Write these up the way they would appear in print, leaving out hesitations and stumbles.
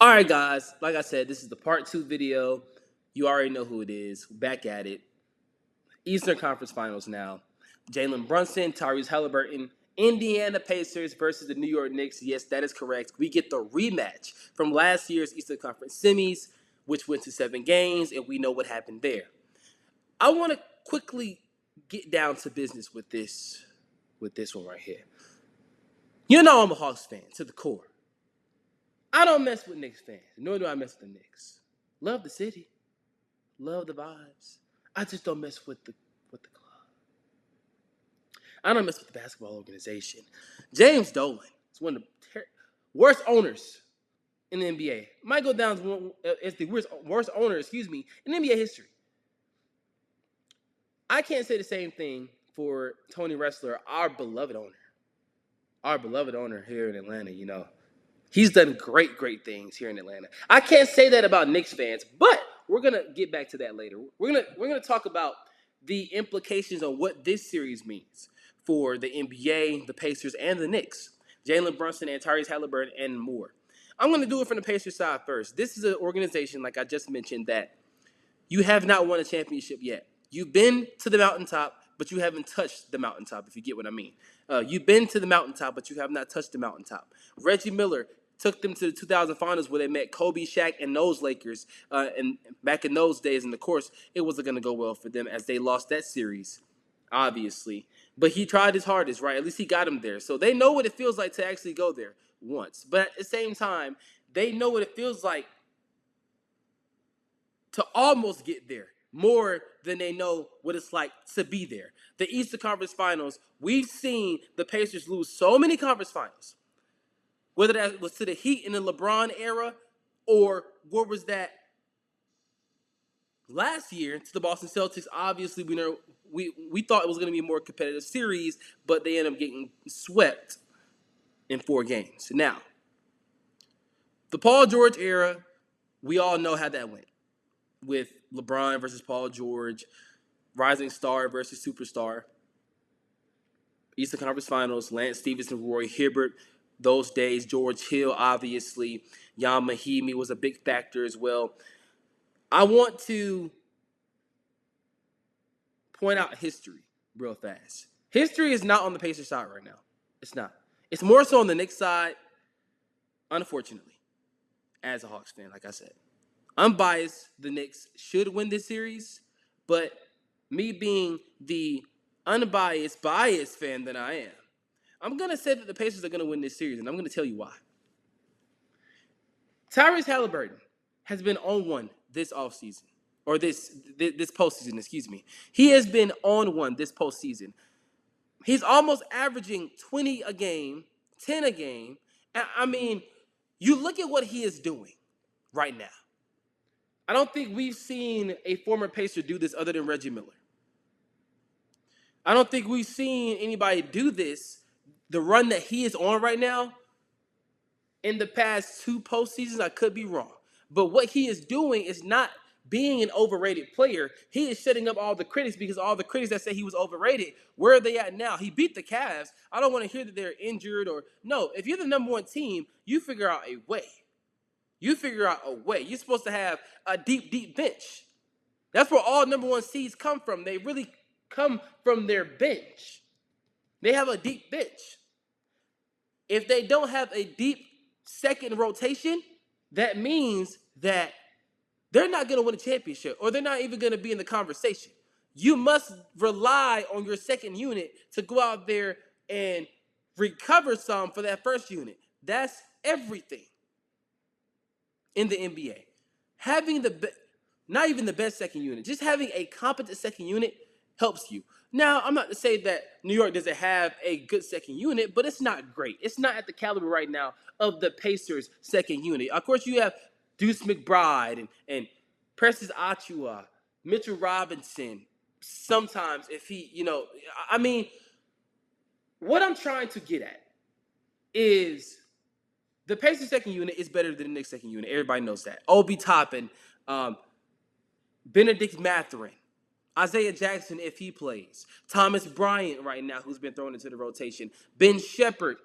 All right, guys. Like I said, this is the part 2 video. You already know who it is. Back at it. Eastern Conference Finals now. Jalen Brunson, Tyrese Halliburton, Indiana Pacers versus the New York Knicks. Yes, that is correct. We get the rematch from last year's Eastern Conference semis, which went to 7 games, and we know what happened there. I want to quickly get down to business with this one right here. You know I'm a Hawks fan to the core. I don't mess with Knicks fans, nor do I mess with the Knicks. Love the city, love the vibes. I just don't mess with the club. I don't mess with the basketball organization. James Dolan is one of the worst owners in the NBA. Might go down as the worst owner, in NBA history. I can't say the same thing for Tony Ressler, our beloved owner. Our beloved owner here in Atlanta, He's done great things here in Atlanta. I can't say that about Knicks fans, but we're gonna get back to that later. We're gonna talk about the implications of what this series means for the NBA, the Pacers, and the Knicks. Jalen Brunson and Tyrese Halliburton and more. I'm gonna do it from the Pacers side first. This is an organization, like I just mentioned, that you have not won a championship yet. You've been to the mountaintop, but you haven't touched the mountaintop, if you get what I mean. You've been to the mountaintop, but you have not touched the mountaintop. Reggie Miller took them to the 2000 finals where they met Kobe, Shaq, and those Lakers. And back in those days, and of course, it wasn't going to go well for them as they lost that series, obviously. But he tried his hardest, right? At least he got them there. So they know what it feels like to actually go there once. But at the same time, they know what it feels like to almost get there more than they know what it's like to be there. The Eastern Conference Finals, we've seen the Pacers lose so many conference finals, whether that was to the Heat in the LeBron era or what was that last year to the Boston Celtics. Obviously, we thought it was going to be a more competitive series, but they ended up getting swept in 4 games. Now, the Paul George era, we all know how that went, with LeBron versus Paul George, rising star versus superstar. Eastern Conference Finals, Lance Stevenson, Roy Hibbert, those days, George Hill, obviously. Jan Mahimi was a big factor as well. I want to point out history real fast. History is not on the Pacers side right now. It's not. It's more so on the Knicks side, unfortunately, as a Hawks fan, like I said. Unbiased, the Knicks should win this series, but me being the unbiased, biased fan that I am, I'm going to say that the Pacers are going to win this series, and I'm going to tell you why. Tyrese Halliburton has been on one this offseason, or this postseason, excuse me. He has been on one this postseason. He's almost averaging 20 a game, 10 a game. I mean, you look at what he is doing right now. I don't think we've seen a former Pacer do this other than Reggie Miller. I don't think we've seen anybody do this, the run that he is on right now, in the past 2 postseasons. I could be wrong. But what he is doing is not being an overrated player. He is shutting up all the critics, because all the critics that say he was overrated, where are they at now? He beat the Cavs. I don't want to hear that they're injured or no. If you're the number 1 team, you figure out a way. You figure out a way. You're supposed to have a deep bench. That's where all number 1 seeds come from. They really come from their bench. They have a deep bench. If they don't have a deep second rotation, that means that they're not going to win a championship, or they're not even going to be in the conversation. You must rely on your second unit to go out there and recover some for that first unit. That's everything in the NBA. Having not even the best second unit, just having a competent second unit helps you. Now, I'm not to say that New York doesn't have a good second unit, but it's not great. It's not at the caliber right now of the Pacers' second unit. Of course, you have Deuce McBride and Precious Achiuwa, Mitchell Robinson. Sometimes if he, I mean, what I'm trying to get at is the Pacers' second unit is better than the Knicks' second unit. Everybody knows that. Obi Toppin, Benedict Mathurin, Isaiah Jackson if he plays, Thomas Bryant right now who's been thrown into the rotation, Ben Shepherd,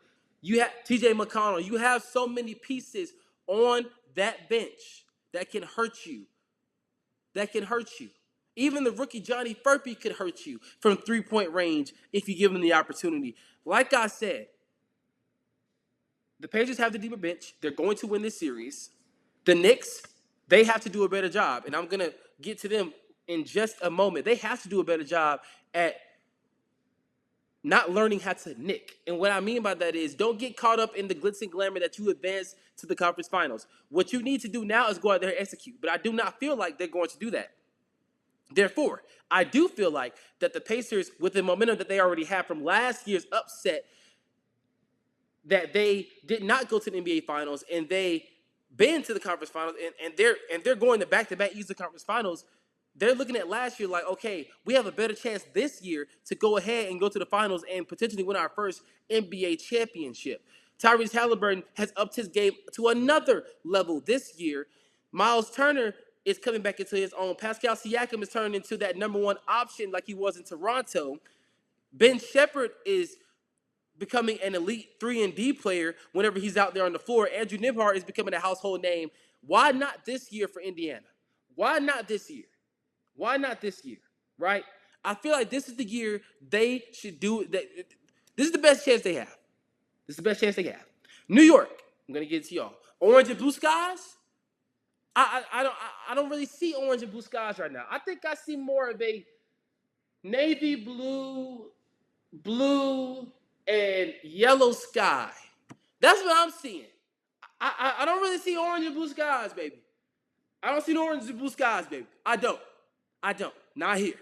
you have TJ McConnell. You have so many pieces on that bench that can hurt you. That can hurt you. Even the rookie Johnny Furphy could hurt you from three-point range if you give him the opportunity. Like I said, the Pacers have the deeper bench. They're going to win this series. The Knicks, they have to do a better job, and I'm going to get to them in just a moment. They have to do a better job at not learning how to nick. And what I mean by that is don't get caught up in the glitz and glamour that you advance to the conference finals. What you need to do now is go out there and execute, but I do not feel like they're going to do that. Therefore, I do feel like that the Pacers, with the momentum that they already have from last year's upset, that they did not go to the NBA Finals and they been to the conference finals and they're going to back-to-back Eastern Conference Finals. They're looking at last year like, okay, we have a better chance this year to go ahead and go to the finals and potentially win our first NBA championship. Tyrese Halliburton has upped his game to another level this year. Miles Turner is coming back into his own. Pascal Siakam is turning into that number one option like he was in Toronto. Ben Shepherd is becoming an elite 3-and-D player whenever he's out there on the floor. Andrew Nembhard is becoming a household name. Why not this year for Indiana? Why not this year? Why not this year, right? I feel like this is the year they should do it. This is the best chance they have. This is the best chance they have. New York, I'm going to get it to y'all. Orange and blue skies? I don't really see orange and blue skies right now. I think I see more of a navy blue, and yellow sky. That's what I'm seeing. I don't really see orange and blue skies, baby. I don't see orange and blue skies, baby. I don't. Not here.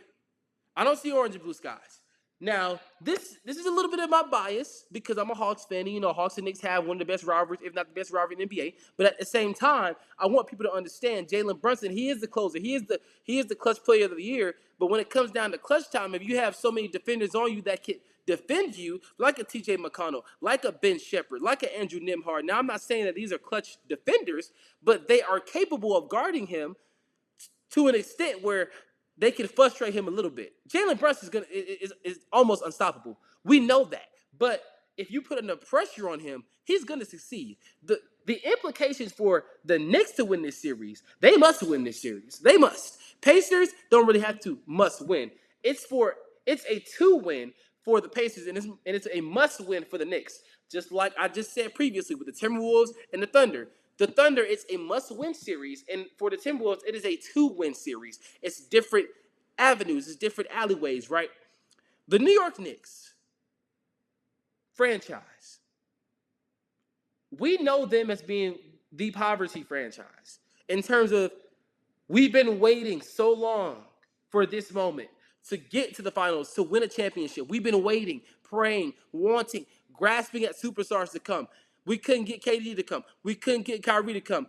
I don't see orange and blue skies. Now, this is a little bit of my bias because I'm a Hawks fan. And, Hawks and Knicks have one of the best rivalries, if not the best rivalry in the NBA. But at the same time, I want people to understand Jalen Brunson, he is the closer. He is the clutch player of the year. But when it comes down to clutch time, if you have so many defenders on you that can defend you, like a TJ McConnell, like a Ben Shepherd, like an Andrew Nembhard. Now, I'm not saying that these are clutch defenders, but they are capable of guarding him to an extent where they can frustrate him a little bit. Jalen Brunson is almost unstoppable. We know that. But if you put enough pressure on him, he's going to succeed. The implications for the Knicks to win this series, they must win this series. They must. Pacers don't really have to must win. It's a to-win for the Pacers, and it's a must-win for the Knicks. Just like I just said previously with the Timberwolves and the Thunder. The Thunder, it's a must-win series, and for the Timberwolves, it is a to-win series. It's different avenues, it's different alleyways, right? The New York Knicks franchise, we know them as being the poverty franchise in terms of we've been waiting so long for this moment to get to the finals, to win a championship. We've been waiting, praying, wanting, grasping at superstars to come. We couldn't get KD to come. We couldn't get Kyrie to come.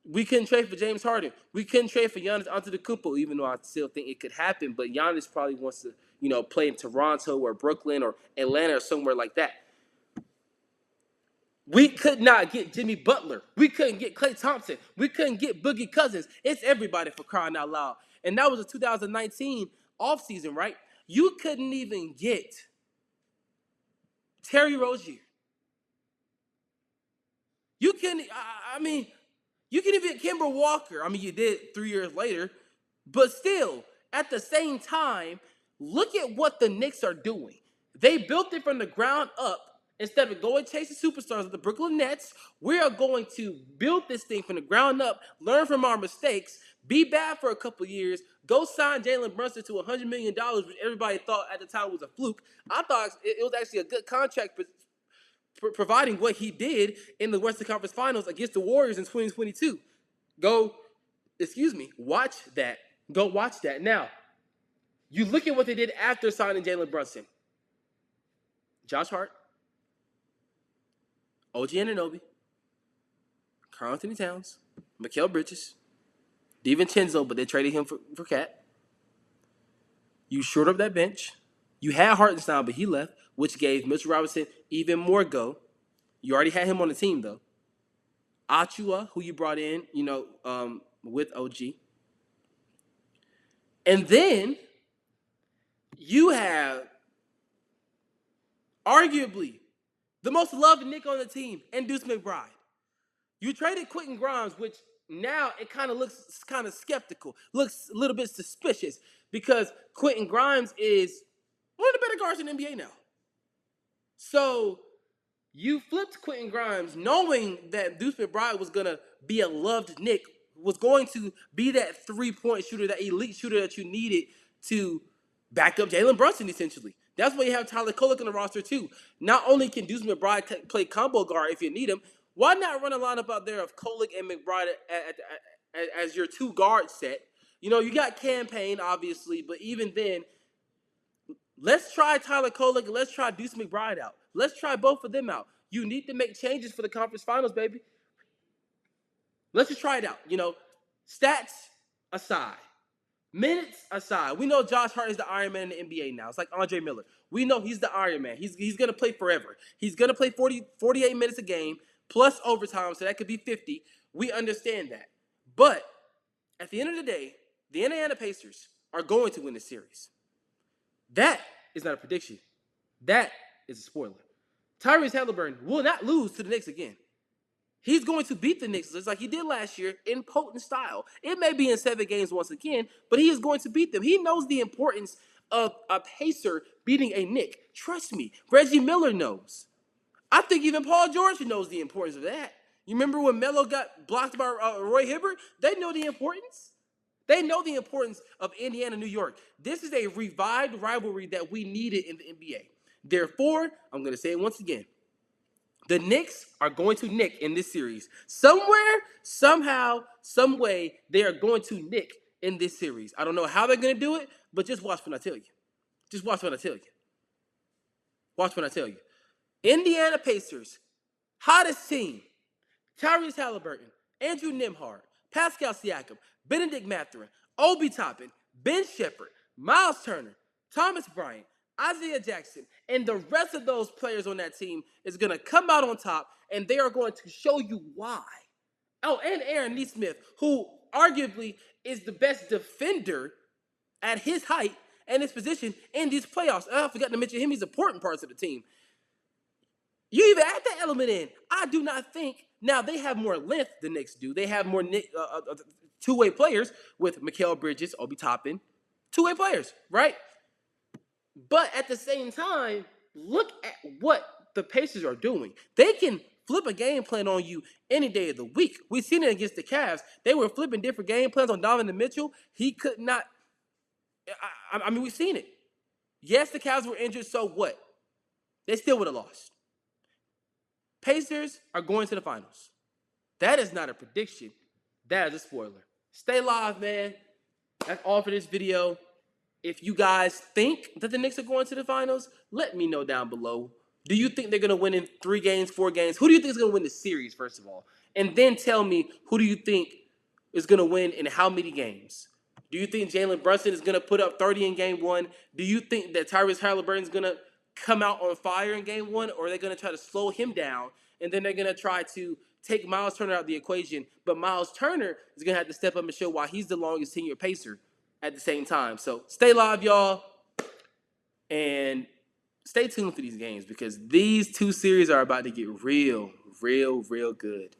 We couldn't trade for James Harden. We couldn't trade for Giannis Antetokounmpo, even though I still think it could happen. But Giannis probably wants to, play in Toronto or Brooklyn or Atlanta or somewhere like that. We could not get Jimmy Butler. We couldn't get Klay Thompson. We couldn't get Boogie Cousins. It's everybody for crying out loud. And that was a 2019 offseason, right? You couldn't even get Terry Rozier. You can, you can even get Kemba Walker. You did 3 years later. But still, at the same time, look at what the Knicks are doing. They built it from the ground up. Instead of going chasing superstars like the Brooklyn Nets, we are going to build this thing from the ground up, learn from our mistakes, be bad for a couple years, go sign Jalen Brunson to $100 million, which everybody thought at the time was a fluke. I thought it was actually a good contract providing what he did in the Western Conference Finals against the Warriors in 2022. Watch that. Go watch that. Now, you look at what they did after signing Jalen Brunson. Josh Hart, OG Anunoby, Karl Anthony Towns, Mikal Bridges, DiVincenzo, but they traded him for Cat. You shored up that bench. You had Hartenstein, but he left, which gave Mitchell Robinson even more go. You already had him on the team, though. Achua, who you brought in, with OG. And then you have arguably the most loved Knick on the team, and Deuce McBride. You traded Quentin Grimes, which now it kind of looks kind of skeptical, looks a little bit suspicious because Quentin Grimes is one of the better guards in the NBA now. So you flipped Quentin Grimes knowing that Deuce McBride was going to be a loved Knick, was going to be that three-point shooter, that elite shooter that you needed to back up Jalen Brunson, essentially. That's why you have Tyler Kolek on the roster, too. Not only can Deuce McBride play combo guard if you need him, why not run a lineup out there of Kolek and McBride as your two guard set? You know, you got Campaign, obviously, but even then, let's try Tyler Kolek and let's try Deuce McBride out. Let's try both of them out. You need to make changes for the conference finals, baby. Let's just try it out. You know, stats aside, minutes aside. We know Josh Hart is the Iron Man in the NBA now. It's like Andre Miller. We know he's the Iron Man. He's going to play forever. He's going to play 48 minutes a game plus overtime, so that could be 50. We understand that. But at the end of the day, the Indiana Pacers are going to win the series. That is not a prediction. That is a spoiler. Tyrese Halliburton will not lose to the Knicks again. He's going to beat the Knicks just like he did last year in potent style. It may be in 7 games once again, but he is going to beat them. He knows the importance of a Pacer beating a Knick. Trust me, Reggie Miller knows. I think even Paul George knows the importance of that. You remember when Melo got blocked by Roy Hibbert? They know the importance. They know the importance of Indiana, New York. This is a revived rivalry that we needed in the NBA. Therefore, I'm going to say it once again. The Knicks are going to Knick in this series. Somewhere, somehow, some way, they are going to Knick in this series. I don't know how they're going to do it, but just watch when I tell you. Just watch when I tell you. Watch when I tell you. Indiana Pacers, hottest team. Tyrese Halliburton, Andrew Nembhard, Pascal Siakam, Benedict Mathurin, Obi Toppin, Ben Shepherd, Miles Turner, Thomas Bryant, Isaiah Jackson, and the rest of those players on that team is going to come out on top, and they are going to show you why. Oh, and Aaron Nesmith, who arguably is the best defender at his height and his position in these playoffs. I forgot to mention him. He's important parts of the team. You even add that element in. I do not think. Now, they have more length than the Knicks do. They have more two-way players with Mikal Bridges, Obi Toppin. Two-way players, right? But at the same time, look at what the Pacers are doing. They can flip a game plan on you any day of the week. We've seen it against the Cavs. They were flipping different game plans on Donovan Mitchell. He could not. I mean, we've seen it. Yes, the Cavs were injured, so what? They still would have lost. Pacers are going to the finals. That is not a prediction. That is a spoiler. Stay live, man. That's all for this video. If you guys think that the Knicks are going to the finals, let me know down below. Do you think they're going to win in 3 games, 4 games? Who do you think is going to win the series, first of all? And then tell me, who do you think is going to win in how many games? Do you think Jalen Brunson is going to put up 30 in game 1? Do you think that Tyrese Halliburton is going to come out on fire in game 1? Or are they going to try to slow him down? And then they're going to try to take Miles Turner out of the equation. But Miles Turner is going to have to step up and show why he's the longest tenured Pacer at the same time. So stay live, y'all. And stay tuned for these games because these 2 series are about to get real, real, real good.